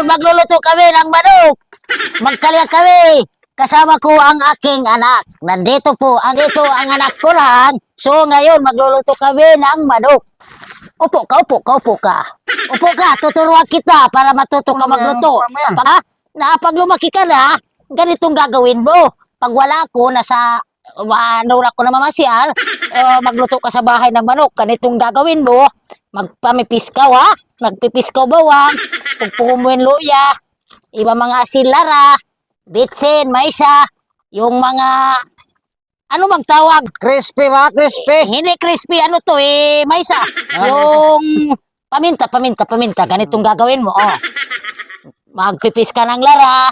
ngayon magluluto kami ng manok. Magkalya kami. Kasama ko ang aking anak. Nandito po, andito ang anak ko lang. So ngayon magluluto kami ng manok. Upo ka, upo ka, upo ka. Upo ka, tuturuan kita para matuto ka magluto. Ha? Pag lumaki ka na, ganitong gagawin mo. Pag wala ko, nasa ano ko na mamasyal, magluto ka sa bahay ng manok. Ganitong gagawin mo. Magpamipis ka, ha? Magpipis ka bawang, pagpumuin luya, iba mga silara, bitsin, maisa, yung mga, ano bang tawag? Crispy ba? Crispy. Hindi crispy, ano to maisa. Yung paminta. Ganitong gagawin mo, oh. Magpipis ka ng lara,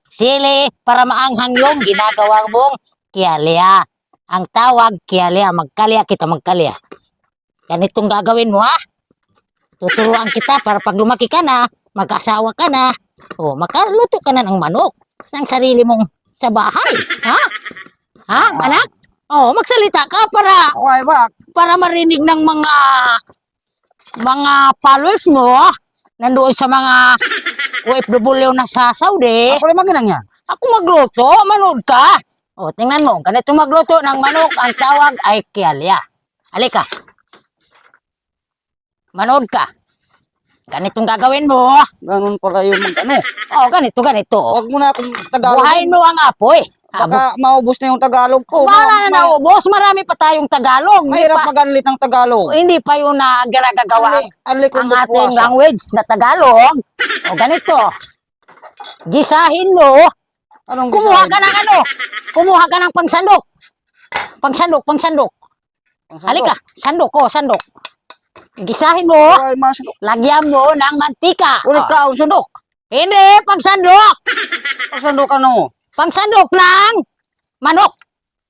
sili, para maanghang yung ginagawa mong kialya. Ang tawag, kialya. Magkalya kita, magkalya. Ganitong gagawin mo, ha? Tuturuan kita para pag lumaki ka na, mag-asawa ka na, makaluto ka na ng manok ng sarili mong sa bahay. Ha? Ha, anak? Magsalita ka para marinig ng mga followers mo nandoon sa mga OFW na sa Saudi. Ako lang ginang yan. Ako magluto, manood ka. Tingnan mo, ganito magluto ng manok, ang tawag ay kialya. Halika. Manood ka. Ganitong gagawin mo. Ganun pala yung mag-ano. Ganito. Huwag mo na akong Tagalog. Buhayin mo ang apoy. Baka maubos na yung Tagalog ko. Wala na naubos. Marami pa tayong Tagalog. Mahirap mag-anlit ng Tagalog. Hindi pa yung ginagawa ang ating buwasa. language na Tagalog. Ganito. Gisahin mo. Anong Kumuha gisahin? ka ng ano? Kumuha ka ng pangsandok. Pangsandok. Halika. Sandok. Gisahin mo. Ay, masundok. Lagyan mo ng mantika. Ulit ka, ang sundok. Hindi, pangsandok. Pagsandok ano? Pangsandok ng manok.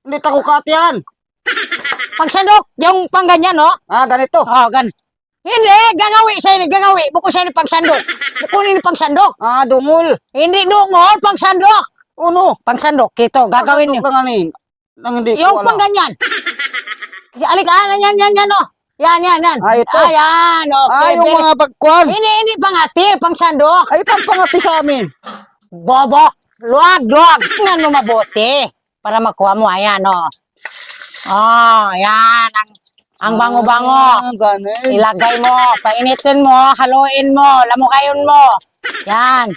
Ulit ako kat yan. Pangsandok, yung pangganyan, no? Ganito. Hindi, gagawi. Buko siya ni pangsandok. Bukunin ni pangsandok. Dungol. Hindi dungol, pangsandok. Uno. Pangsandok, ito, gagawin niyo. Nang hindi ko Yung alam. pangganyan. Alika, yan, no? Yan. Ito. Ayan, okay. Yung mga pagkwan. Hindi pangati, pangsandok. Ay, pangpangati sa amin. Bobo, luwag. Tingnan mo mabuti. Para makuha mo, ayan, no? Yan, ang bango-bango. Ganun. Ilagay mo, painitin mo, haluin mo, lamukayon mo. Yan.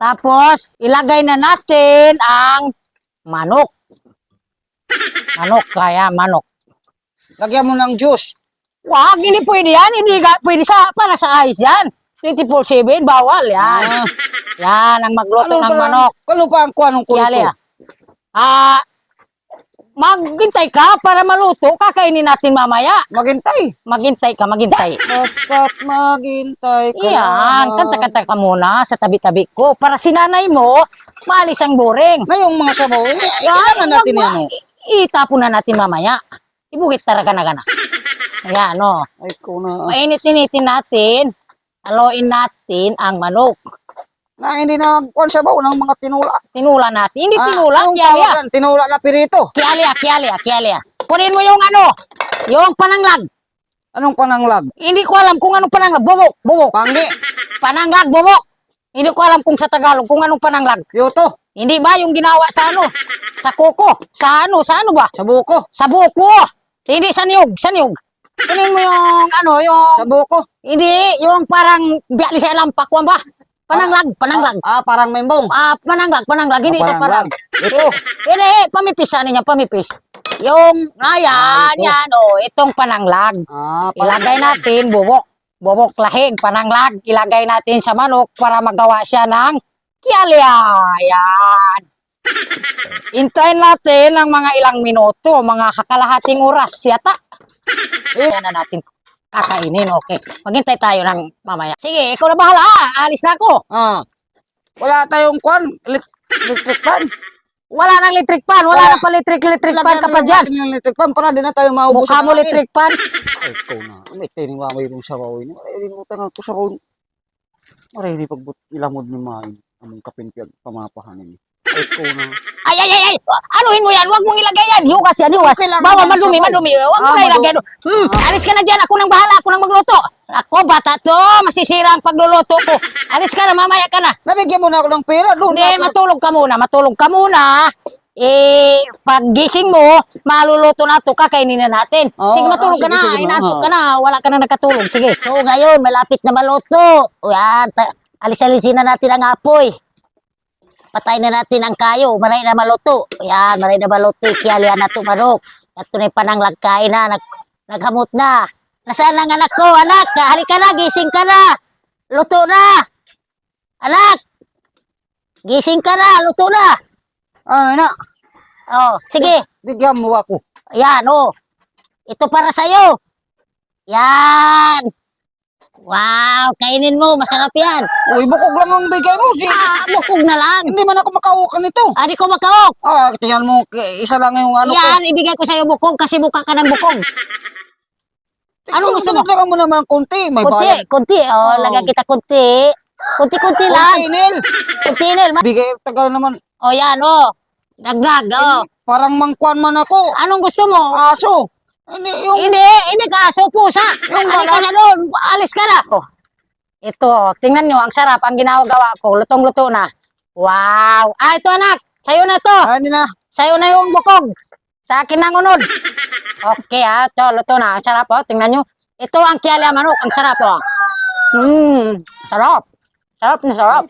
Tapos, ilagay na natin ang manok. Manok. Lagyan mo ng juice. Wag, hindi pwede yan. Hindi pwede para sa ayos yan. 24/7, bawal yan. Yan, ang magluto ng manok. Ano pa ang kuanong Kiyali, kulto? maghintay ka para maluto. Kakainin natin mamaya. Maghintay. Maghintay. Basta't maghintay ka. Yan, kanta-kanta ka muna sa tabi-tabi ko. Para si nanay mo, maalis ang boring. Na yung mga sabaw. Kailangan natin yan. Itapon na natin mamaya. Ibugit talaga na. Ayan, no. Ay, ko na. Mainit-initin natin. Haluin natin ang manok. Na hindi na kuan sabaw ng mga tinula. Tinula natin. Hindi tinula, Anong kialya. tawag yan? Tinula na pirito. Kialya. Kunin mo yung yung pananglag. Anong pananglag? Hindi ko alam kung anong pananglag. Bubok. Panggi. Pananglag, bubok. Hindi ko alam kung sa Tagalog kung anong pananglag. Yoto. Hindi ba yung ginawa sa sa kuko? Sa ano ba? Sa buko. Sa buko. Hindi, sa niyog. Kunin mo yung yung... Sa buko. Hindi, yung parang biyali sa lampak, ba? Pananglag. Parang membong. Pananglag. Hindi sa parang. Ito. Hindi, pamipis niya, pamipis. Yung, yan, itong pananglag. Ilagay natin, bubok lahing, pananglag. Ilagay natin sa manok para magawa siya ng kialya. Yan. Hintayin natin ng mga ilang minuto, mga kakalahating oras yata. Yan na natin kakainin, okay. Maghintay tayo ng mamaya. Sige, ikaw na bahala. Alis na ako. Wala tayong kuan. Electric fan. Wala nang electric pan. Wala nang electric pan ka pa dyan. Electric fan para di na tayo maubos. Mukha mo electric pan. Ay, ikaw na. May tiniwa mo yung sabaw. Ay, utang ako sabaw. Maray ni pagbut ilamod ni main. Among kapin pamapahanin. Eko na. Ay! Anuhin mo yan? Huwag mong ilagay yan. Hiugas yan, hiugas. Okay lang Bawa, naman madumi, sabaw. madumi. Huwag mo Ah, na ilagay. Alis ka na dyan. Ako nang bahala. Ako nang magluto. Ako, bata to. Masisira ang pagluluto ko. Alis ka na, mamaya ka na. Nabigyan mo na ako ng pera. Doon Hindi, na ako. matulog ka muna. Matulog ka muna. Pag gising mo, maluluto na ito, kakainin na natin. Oo, Sige, matulog ka sige, na. sige, Inantok oo. ka na. Wala ka na nakatulog. Sige. So, ngayon, malapit na maluto. O yan, alis-alisin na natin ang apoy. Patay na natin ang kayo. Maray na maluto. Yan, maray na maluto. Kiyalian na ito, manok. At ito na yung pananglagkain na. Naghamot na. Nasaan ang anak ko? Anak, halika na. Gising ka na. Luto na. Anak. Gising ka na. Luto na. Ay na. Oh, sige. Bigyan mo ako. Ayan, oh. Ito para sa'yo. Yan. Wow, kainin mo. Masarap yan. Uy, bukog lang ang bigay mo. Bukog na lang. Hindi man ako makaukan nito. Di ko makaok. Tingnan mo, isa lang yung ano ko. Yan, ibigay ko sa'yo bukog kasi buka ka ng bukog. Anong gusto mo? Dagdagan mo naman ng konti. May bayad. Kunti. Oh, Oo. lagyan kita kunti. Kunti lang. Konti, Nel. Kunti, Nel. Bigay, tagal naman. Oh, yan, oh. Dagdag, oh. Parang mangkwan man ako. Anong gusto mo? Aso. Hindi, yung... Hindi ka. So, pusa. Yung Alis ka balat. na doon. Alis ka na. Oh. Ito, tingnan nyo. Ang sarap. Ang ginagawa ko. Lutong-luto na. Wow. Ito, anak. Sa'yo na to. Ano na? Sa'yo na yung bukog. Sa akin ang unod. Okay, ito. Luto na. Ang sarap, oh. Tingnan nyo. Ito ang kiyala manok. Ang sarap, oh. Sarap. Sarap na sarap.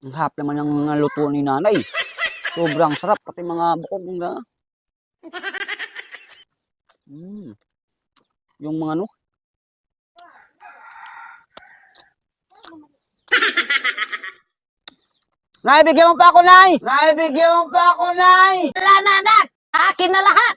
Ang hap naman ng mga luto ni nanay. Sobrang sarap. Pati mga bukog na. Yung mga ano. Nay, bigyan mo pa ako, Nay! Nay, bigyan mo pa ako, Nay! Wala na, anak. Akin na lahat.